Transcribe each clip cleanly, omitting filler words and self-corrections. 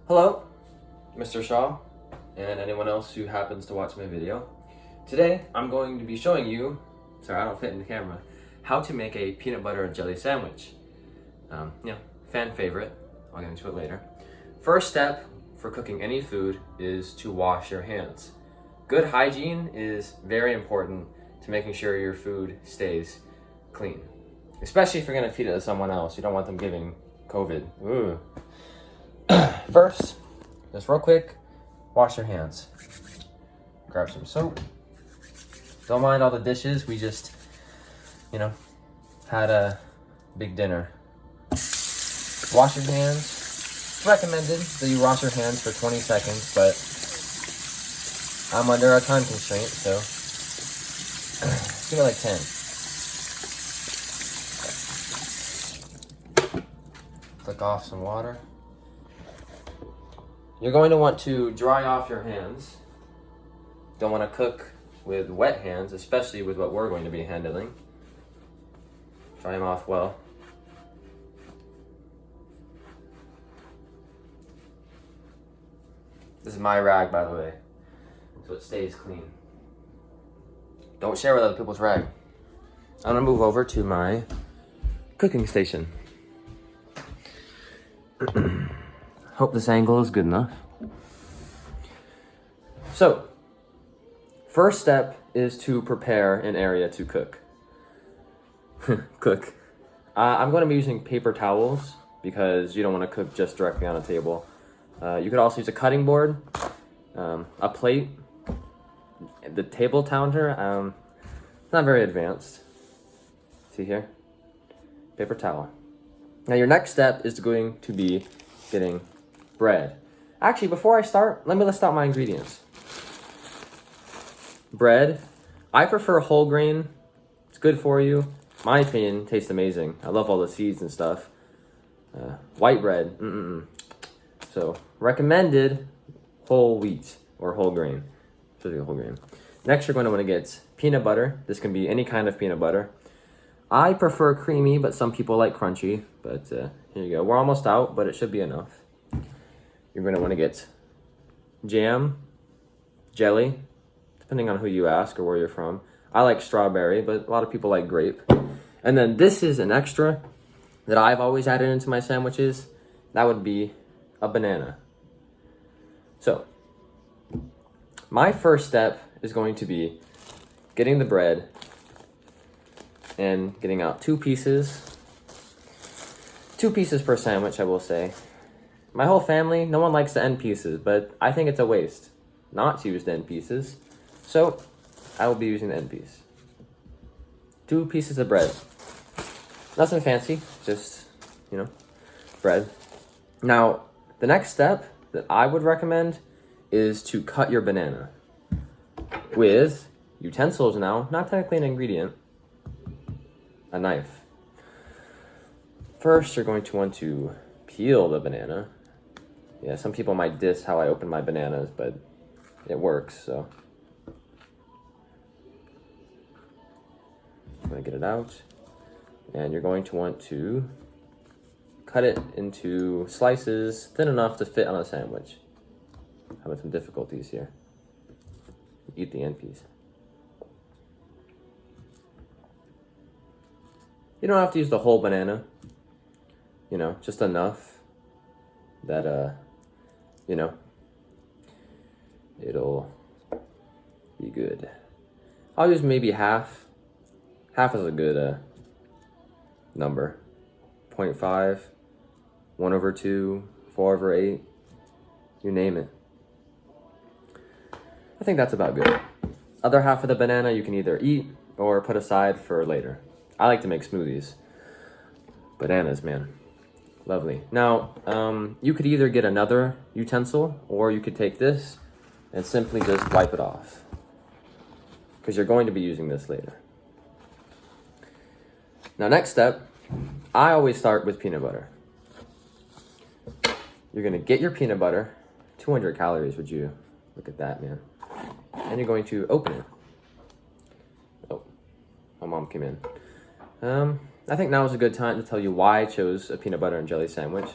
Hello, Mr. Shaw, and anyone else who happens to watch my video. Today, I'm going to be showing you, sorry I don't fit in the camera, how to make a peanut butter and jelly sandwich. Fan favorite, I'll get into it later. First step for cooking any food is to wash your hands. Good hygiene is very important to making sure your food stays clean. Especially if you're gonna feed it to someone else, you don't want them giving COVID. Ooh. First, just real quick, wash your hands. Grab some soap. Don't mind all the dishes, we just, had a big dinner. Wash your hands. It's recommended that you wash your hands for 20 seconds, but I'm under a time constraint, so give it like 10. Flick off some water. You're going to want to dry off your hands. Don't want to cook with wet hands, especially with what we're going to be handling. Dry them off well. This is my rag, by the way, so it stays clean. Don't share with other people's rag. I'm gonna move over to my cooking station. Hope this angle is good enough. So, first step is to prepare an area to cook. I'm going to be using paper towels because you don't want to cook just directly on a table. You could also use a cutting board, a plate. The table counter, it's not very advanced. See here? Paper towel. Now your next step is going to be getting bread. Actually, before I start, let me list out my ingredients. Bread. I prefer whole grain. It's good for you. My opinion, tastes amazing. I love all the seeds and stuff. White bread. So, recommended whole wheat or whole grain. Should be whole grain. Next, you're going to want to get peanut butter. This can be any kind of peanut butter. I prefer creamy, but some people like crunchy. But here you go. We're almost out, but it should be enough. You're going to want to get jam, jelly, depending on who you ask or where you're from. I like strawberry, but a lot of people like grape. And then this is an extra that I've always added into my sandwiches. That would be a banana. So, my first step is going to be getting the bread and getting out two pieces. 2 pieces per sandwich, I will say. My whole family, no one likes the end pieces, but I think it's a waste not to use the end pieces. So, I will be using the end piece. 2 pieces of bread. Nothing fancy, just, bread. Now, the next step that I would recommend is to cut your banana with utensils now, not technically an ingredient, a knife. First, you're going to want to peel the banana. Yeah, some people might diss how I open my bananas, but it works, so. I'm gonna get it out. And you're going to want to cut it into slices thin enough to fit on a sandwich. Having some difficulties here. Eat the end piece. You don't have to use the whole banana. Just enough that, it'll be good. I'll use maybe half. Half is a good number. 0.5, 1/2, 4/8, you name it. I think that's about good. Other half of the banana you can either eat or put aside for later. I like to make smoothies. Bananas, man. Lovely. Now, you could either get another utensil or you could take this and simply just wipe it off. Because you're going to be using this later. Now, next step, I always start with peanut butter. You're going to get your peanut butter. 200 calories, would you? Look at that, man. And you're going to open it. Oh, my mom came in. I think now is a good time to tell you why I chose a peanut butter and jelly sandwich.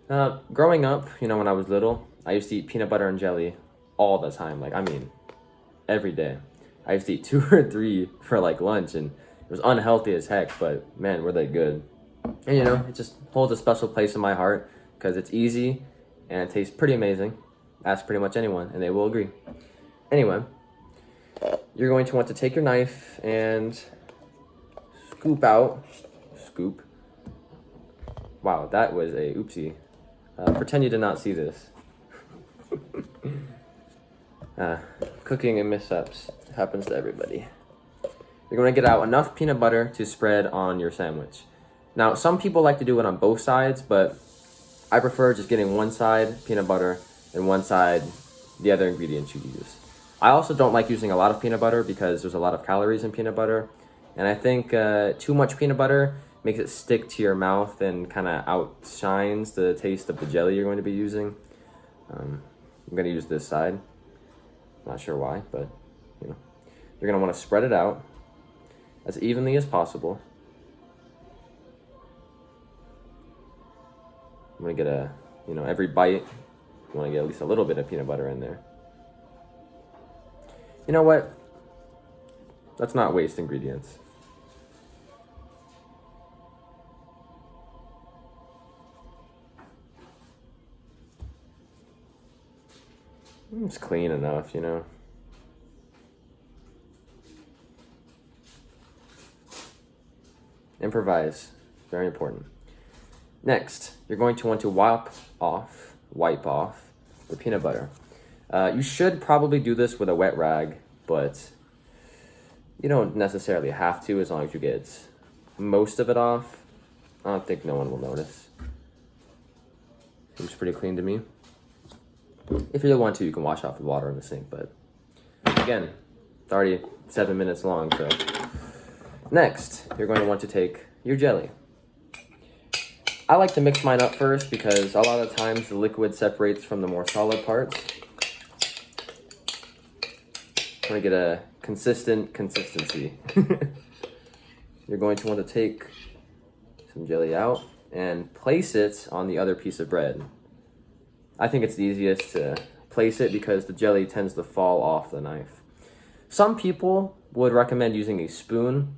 Growing up, you know, when I was little, I used to eat peanut butter and jelly all the time. Like, I mean, every day. I used to eat 2 or 3 for like lunch, and it was unhealthy as heck, but man, were they good. And you know, it just holds a special place in my heart because it's easy and it tastes pretty amazing. Ask pretty much anyone, and they will agree. Anyway, you're going to want to take your knife and scoop. Wow, that was a oopsie. Pretend you did not see this. Cooking and mishaps happens to everybody. You're going to get out enough peanut butter to spread on your sandwich. Now, some people like to do it on both sides, but I prefer just getting one side peanut butter and one side the other ingredients you use. I also don't like using a lot of peanut butter because there's a lot of calories in peanut butter. And I think too much peanut butter makes it stick to your mouth and kind of outshines the taste of the jelly you're going to be using. I'm going to use this side. Not sure why, but you know, you're going to want to spread it out as evenly as possible. I'm going to get every bite, you want to get at least a little bit of peanut butter in there. You know what? Let's not waste ingredients. It's clean enough, you know. Improvise, very important. Next, you're going to want to wipe off the peanut butter. You should probably do this with a wet rag, but you don't necessarily have to as long as you get most of it off. I don't think no one will notice. Seems pretty clean to me. If you want to, you can wash off the water in the sink, but again, it's already 7 minutes long, so. Next, you're going to want to take your jelly. I like to mix mine up first because a lot of times the liquid separates from the more solid parts. I'm going to get a consistent consistency. You're going to want to take some jelly out and place it on the other piece of bread. I think it's the easiest to place it because the jelly tends to fall off the knife. Some people would recommend using a spoon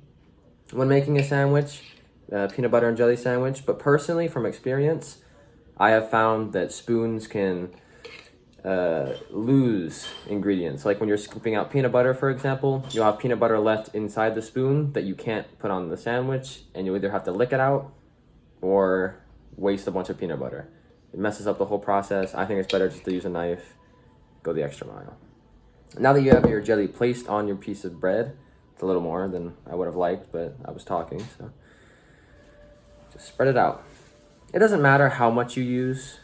when making a sandwich, peanut butter and jelly sandwich, but personally, from experience, I have found that spoons can lose ingredients. Like when you're scooping out peanut butter, for example, you'll have peanut butter left inside the spoon that you can't put on the sandwich, and you either have to lick it out or waste a bunch of peanut butter. It messes up the whole process. I think it's better just to use a knife, go the extra mile. Now that you have your jelly placed on your piece of bread, it's a little more than I would have liked, but I was talking, so just spread it out. It doesn't matter how much you use,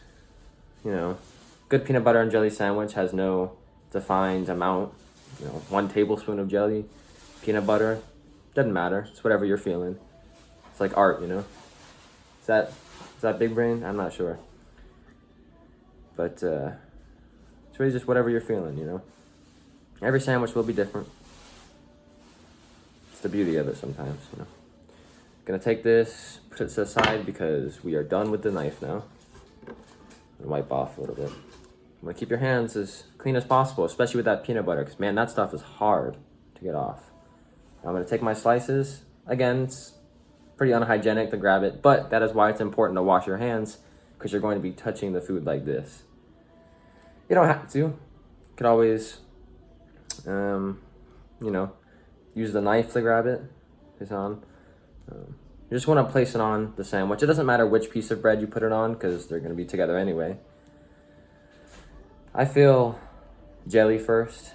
you know, good peanut butter and jelly sandwich has no defined amount. You know, 1 tablespoon of jelly, peanut butter, doesn't matter. It's whatever you're feeling. It's like art, you know. Is that big brain? I'm not sure. But it's really just whatever you're feeling, you know. Every sandwich will be different. It's the beauty of it sometimes, you know. Gonna take this, put it to the side because we are done with the knife now. And wipe off a little bit. I'm gonna keep your hands as clean as possible, especially with that peanut butter, because man, that stuff is hard to get off. I'm gonna take my slices. Again, it's pretty unhygienic to grab it, but that is why it's important to wash your hands, because you're going to be touching the food like this. You don't have to. You could always, you know, use the knife to grab it. It's on. You just want to place it on the sandwich. It doesn't matter which piece of bread you put it on because they're going to be together anyway. I feel jelly first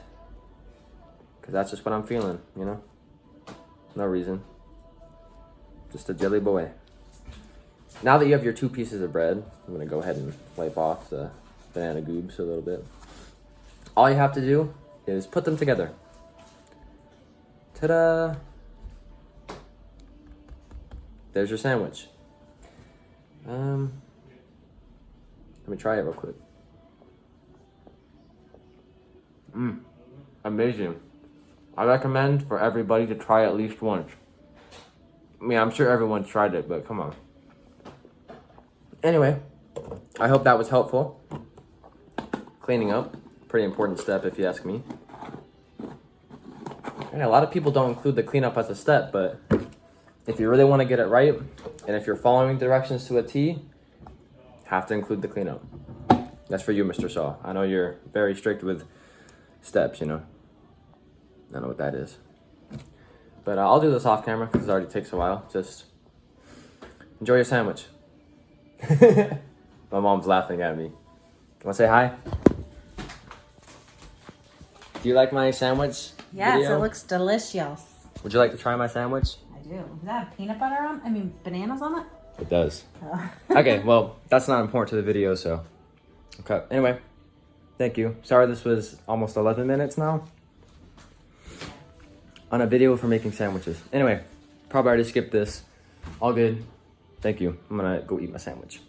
because that's just what I'm feeling, you know? No reason. Just a jelly boy. Now that you have your 2 pieces of bread, I'm going to go ahead and wipe off the banana goobs a little bit. All you have to do is put them together. Ta-da! There's your sandwich. Let me try it real quick. Amazing. I recommend for everybody to try at least once. I mean, I'm sure everyone's tried it, but come on. Anyway, I hope that was helpful. Cleaning up, pretty important step if you ask me. And a lot of people don't include the cleanup as a step, but if you really want to get it right, and if you're following directions to a T, have to include the cleanup. That's for you, Mr. Saw. I know you're very strict with steps, you know. I know what that is. But I'll do this off camera because it already takes a while. Just enjoy your sandwich. My mom's laughing at me. You want to say hi? Do you like my sandwich? Yes, video? it looks delicious. Would you like to try my sandwich? I do. Does that have peanut butter on? I mean, bananas on it? It does. Oh. Okay, well, that's not important to the video, so. Okay, anyway. Thank you. Sorry this was almost 11 minutes now. On a video for making sandwiches. Anyway, probably already skipped this. All good. Thank you. I'm gonna go eat my sandwich.